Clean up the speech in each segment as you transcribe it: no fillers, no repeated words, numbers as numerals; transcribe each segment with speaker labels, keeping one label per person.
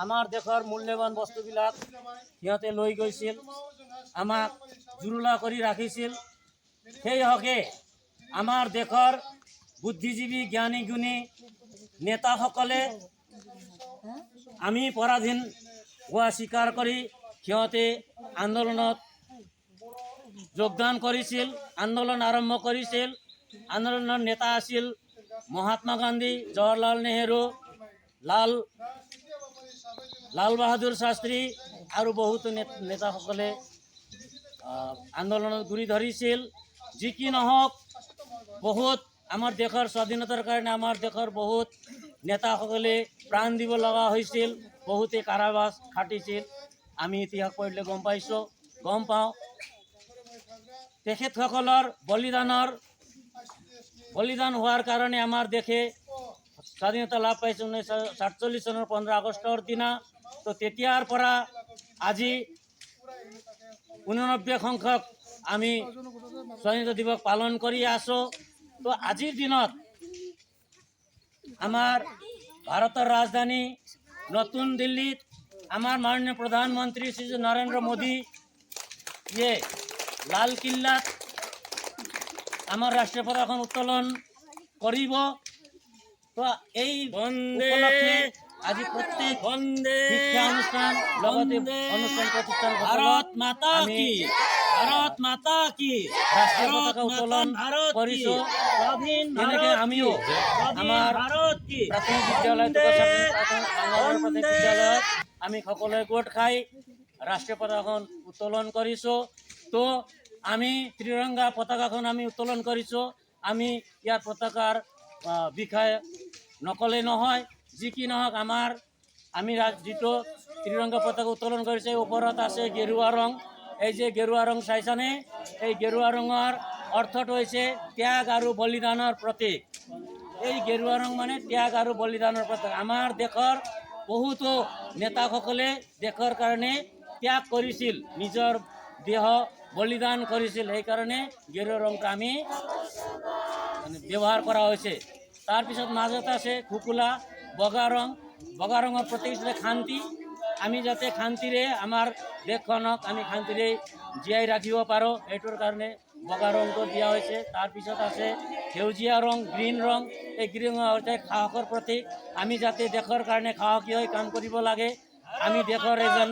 Speaker 1: আমাৰ দেশৰ মূল্যৱান বস্তুবিলাক সিহঁতে লৈ গৈছিল, আমাক জুৰুলা কৰি ৰাখিছিল। সেই হকে আমাৰ দেশৰ বুদ্ধিজীৱী জ্ঞানী গুণী নেতাসকলে আমি পৰাধীন হোৱা স্বীকাৰ কৰি সিহঁতে আন্দোলনত যোগদান কৰিছিল, আন্দোলন আৰম্ভ কৰিছিল। আন্দোলনৰ নেতা আছিল মহাত্মা গান্ধী, জৱাহৰলাল নেহেৰু, লাল বাহাদুৰ শাস্ত্ৰী আৰু বহুতো নেতাসকলে আন্দোলনত গুৰি ধৰিছিল। যি কি নহওক, বহুত আমাৰ দেশৰ স্বাধীনতাৰ কাৰণে আমাৰ দেশৰ বহুত নেতাসকলে প্ৰাণ দিব লগা হৈছিল, বহুতে কাৰাবাস খাটিছিল। আমি ইতিহাস পঢ়িলে গম পাওঁ। তেখেতসকলৰ বলিদান হোৱাৰ কাৰণে আমাৰ দেশে স্বাধীনতা লাভ পাইছে 1947 চনৰ 15 আগষ্টৰ দিনা। তো তেতিয়াৰ পৰা আজি 89 সংখ্যক আমি স্বাধীনতা দিৱস পালন কৰি আছোঁ। তো আজিৰ দিনত আমাৰ ভাৰতৰ ৰাজধানী নতুন দিল্লীত আমাৰ মাননীয় প্ৰধানমন্ত্ৰী শ্ৰী নৰেন্দ্ৰ মোদী লাল কিল্লাত আমার রাষ্ট্রীয় পতাকা উত্তোলন করিব। তো এই উপলক্ষে আজি প্রত্যেক শিক্ষা অনুষ্ঠান লগতে অনুষ্ঠান প্রতিষ্ঠান
Speaker 2: ভারত মাতা কি, ভারত মাতা কি,
Speaker 1: রাষ্ট্রীয় পতাকা উত্তোলন করিছো। যেনেকে আমিও আমার প্রাথমিক বিদ্যালয় প্রাথমিক বিদ্যালয়ত আমি সকলে গোট খাই রাষ্ট্রীয় পতাকাখন উত্তোলন কৰিছো। তো আমি ত্ৰিৰংগা পতাকাখন আমি উত্তোলন কৰিছোঁ। আমি ইয়াৰ পতাকাৰ বিষয়ে নকলে নহয়। যি কি নহওক, আমি যিটো ত্ৰিৰংগা পতাকা উত্তোলন কৰিছে ওপৰত আছে গেৰুৱা ৰং। এই যে গেৰুৱা ৰং চাইছানে? এই গেৰুৱা ৰঙৰ অৰ্থটো হৈছে ত্যাগ আৰু বলিদানৰ প্ৰতীক। এই গেৰুৱা ৰং মানে ত্যাগ আৰু বলিদানৰ প্ৰতীক। আমাৰ দেশৰ বহুতো নেতাসকলে দেশৰ কাৰণে ত্যাগ কৰিছিল, নিজৰ দেহ বলিদান কৰিছিল। সেইকাৰণে গেৰুৱা ৰংটো আমি ব্যৱহাৰ কৰা হৈছে। তাৰপিছত মাজত আছে খুকুলা বগা ৰং। বগা ৰঙৰ প্ৰতীক হিচাপে শান্তি। আমি যাতে শান্তিৰে আমাৰ দেশখনক আমি শান্তিৰে জীয়াই ৰাখিব পাৰোঁ, এইটোৰ কাৰণে বগা ৰংটো দিয়া হৈছে। তাৰপিছত আছে সেউজীয়া ৰং, গ্ৰীণ ৰং। এই গ্ৰীণ ৰং হৈছে সাহসৰ প্ৰতীক। আমি যাতে দেশৰ কাৰণে সাহসী হৈ কাম কৰিব লাগে। আমি দেশৰ এজন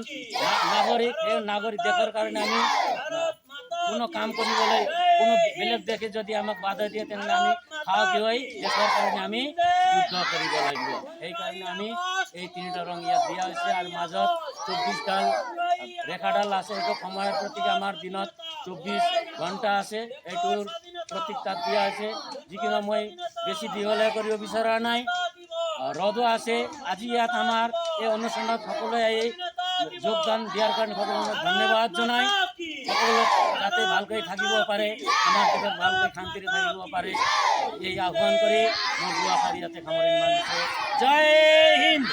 Speaker 1: নাগৰিক, এই নাগৰিক দেশৰ কাৰণে আমি কোনো কাম কৰিবলৈ কোনো বেলেগ দেশে যদি আমাক বাধা দিয়ে তেনেহ'লে আমি সাহসী হৈ দেশৰ কাৰণে আমি যুদ্ধ কৰিব লাগিব। সেইকাৰণে আমি এই তিনিটা ৰং ইয়াত দিয়া হৈছে। আৰু মাজত 24ডাল ৰেখাডাল আছে। এইটো সময়ৰ প্ৰতীক। আমাৰ দিনত 24 ঘণ্টা আছে, এইটোৰ প্ৰতীক তাত দিয়া হৈছে। যিকোনো মই বেছি দীঘলীয়া কৰিব বিচৰা নাই। ৰদো আছে। আজি ইয়াত আমাৰ এই অনুষ্ঠানত সকলোৱে যোগদান দিয়াৰ কাৰণে সকলোকে ধন্যবাদ জনাই। সকলো যাতে ভালকৈ থাকিব পাৰে, আমাৰ দেশত ভালকৈ শান্তিৰে থাকিব পাৰে, এই আহ্বান কৰি মই দুআষাৰ ইয়াতে সামৰণি মাৰিছোঁ। জয় হিন্দ।